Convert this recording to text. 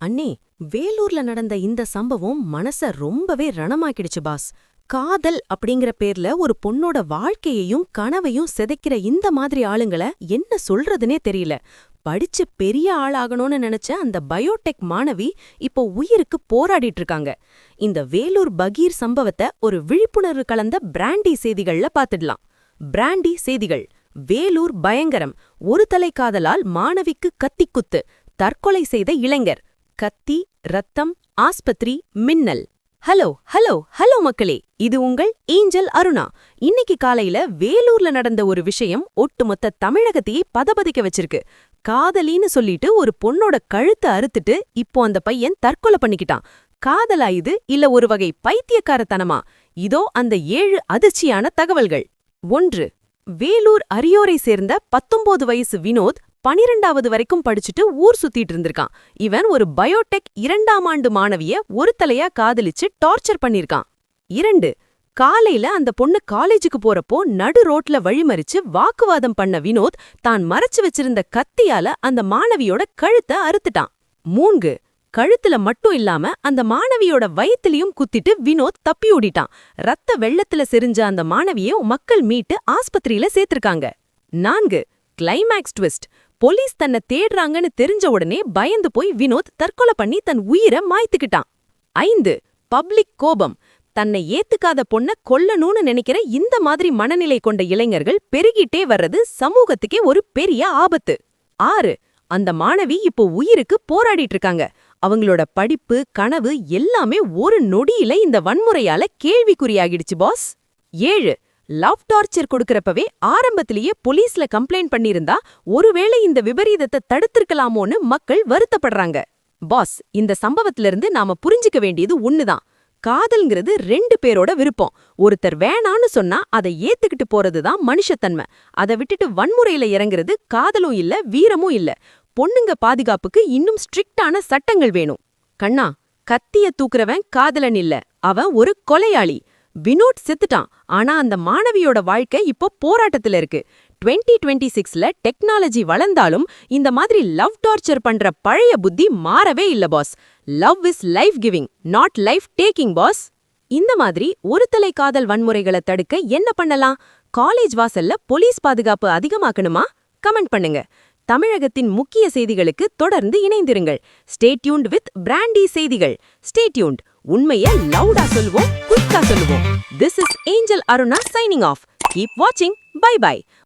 அண்ணே, வேலூர்ல நடந்த இந்த சம்பவம் மனச ரொம்பவே ரணமாக்கிடுச்சு பாஸ். காதல் அப்படிங்கிற பேர்ல ஒரு பொண்ணோட வாழ்க்கையையும் கனவையும் சிதைக்கிற இந்த மாதிரி ஆளுங்கள என்ன சொல்றதுனே தெரியல. படிச்சு பெரிய ஆளாகணும்னு நினைச்ச அந்த பயோடெக் மாணவி இப்போ உயிருக்கு போராடிட்டு இருக்காங்க. இந்த வேலூர் பகீர் சம்பவத்தை ஒரு விழிப்புணர்வு கலந்த பிராண்டி செய்திகள்ல பாத்துடலாம். பிராண்டி செய்திகள். வேலூர் பயங்கரம். ஒரு தலை காதலால் மாணவிக்கு கத்திக்குத்து. தற்கொலை செய்த இளைஞர். கத்தி, ரத்தம், ஆஸ்பத்திரி, மின்னல். ஹலோ ஹலோ ஹலோ மக்களே, இது உங்கள் ஏஞ்சல் அருணா. இன்னைக்கு காலையில வேலூர்ல நடந்த ஒரு விஷயம் ஒட்டுமொத்த தமிழகத்தையே பதபதிக்க வச்சிருக்கு. காதலின்னு சொல்லிட்டு ஒரு பொண்ணோட கழுத்தை அறுத்துட்டு இப்போ அந்த பையன் தற்கொலை பண்ணிக்கிட்டான். காதலா இது இல்ல ஒரு வகை பைத்தியக்காரத்தனமா? இதோ அந்த 7 அதிர்ச்சியான தகவல்கள். 1. வேலூர் அரியோரை சேர்ந்த 19 வயசு வினோத் 12வது வரைக்கும் படிச்சுட்டு ஊர் சுத்திட்டு இருந்திருக்கான். இவன் ஒரு பயோடெக் 2ஆம் ஆண்டு மாணவிய ஒரு தலையா காதலிச்சு டார்ச்சர் பண்ணிருக்கான். 2. காலையில அந்த பொண்ணு காலேஜுக்கு போறப்போ நடு ரோட்ல வழிமறிச்சு வாக்குவாதம் பண்ண வினோத் தான் மறைச்சு வச்சிருந்த கத்தியால அந்த மாணவியோட கழுத்தை அறுத்துட்டான். 3. கழுத்துல மட்டும் இல்லாம அந்த மாணவியோட வயித்திலையும் குத்திட்டு வினோத் தப்பி ஓடிட்டான். ரத்த வெள்ளத்துல செறிஞ்ச அந்த மாணவியை மக்கள் மீட்டு ஆஸ்பத்திரியில சேர்த்திருக்காங்க. 4. Climax twist. போலீஸ் தன்னை தேடுறாங்கன்னு தெரிஞ்ச உடனே பயந்து போய் வினோத் தற்கொலை பண்ணி தன் உயிரை மாய்த்துக்கிட்டான். 5. பப்ளிக் கோபம். தன்னை ஏத்துக்காத பொண்ண கொல்லணும்னு நினைக்கிற இந்த மாதிரி மனநிலை கொண்ட இளைஞர்கள் பெருகிட்டே வர்றது சமூகத்துக்கே ஒரு பெரிய ஆபத்து. 6. அந்த மாணவி இப்போ உயிருக்கு போராடிட்டு இருக்காங்க. அவங்களோட படிப்பு, கனவு எல்லாமே ஒரு நொடியில இந்த வன்முறையால கேள்விக்குறியாகிடுச்சு பாஸ். 7. லவ் டார்ச்சர் கொடுக்கறப்பவே ஆரம்பத்திலேயே போலீஸ்ல கம்ப்ளைண்ட் பண்ணிருந்தா ஒருவேளை இந்த விபரீதத்தை தடுத்திருக்கலாமோன்னு மக்கள் வருத்தப்படுறாங்க. பாஸ், இந்த சம்பவத்திலிருந்து நாம புரிஞ்சுக்க வேண்டியது ஒண்ணுதான். காதல்ங்கிறது 2 பேரோட விருப்பம். ஒருத்தர் வேணான்னு சொன்னா அதை ஏத்துக்கிட்டு போறதுதான் மனுஷத்தன்மை. அதை விட்டுட்டு வன்முறையில இறங்குறது காதலும் இல்ல, வீரமும் இல்ல. பொண்ணுங்க பாதுகாப்புக்கு இன்னும் ஸ்ட்ரிக்டான சட்டங்கள் வேணும். கண்ணா, கத்திய தூக்குறவன் காதலன் இல்ல, அவன் ஒரு கொலையாளி. வினோத் செத்துட்டான், ஆனா அந்த மாணவியோட வாழ்க்கை இப்போ போராட்டத்துல இருக்கு. 2026ல டெக்னாலஜி வளர்ந்தாலும் இந்த மாதிரி லவ் டார்ச்சர் பண்ற பழைய புத்தி மாறவே இல்ல boss. Love is life giving, not life taking boss. இந்த மாதிரி ஒரு தலை காதல் வன்முறைகளை தடுக்க என்ன பண்ணலாம்? காலேஜ் வாசல்ல போலீஸ் பாதுகாப்பு அதிகமாக்கணுமா? கமெண்ட் பண்ணுங்க. தமிழகத்தின் முக்கிய செய்திகளுக்கு தொடர்ந்து இணைந்திருங்கள். ஸ்டே டியூன்ட் வித் பிராண்டி செய்திகள். Stay tuned. உண்மைய லவுடா சொல்லுவோம், குயிக்கா சொல்லுவோம். This is Angel Aruna signing off. Keep watching. Bye bye.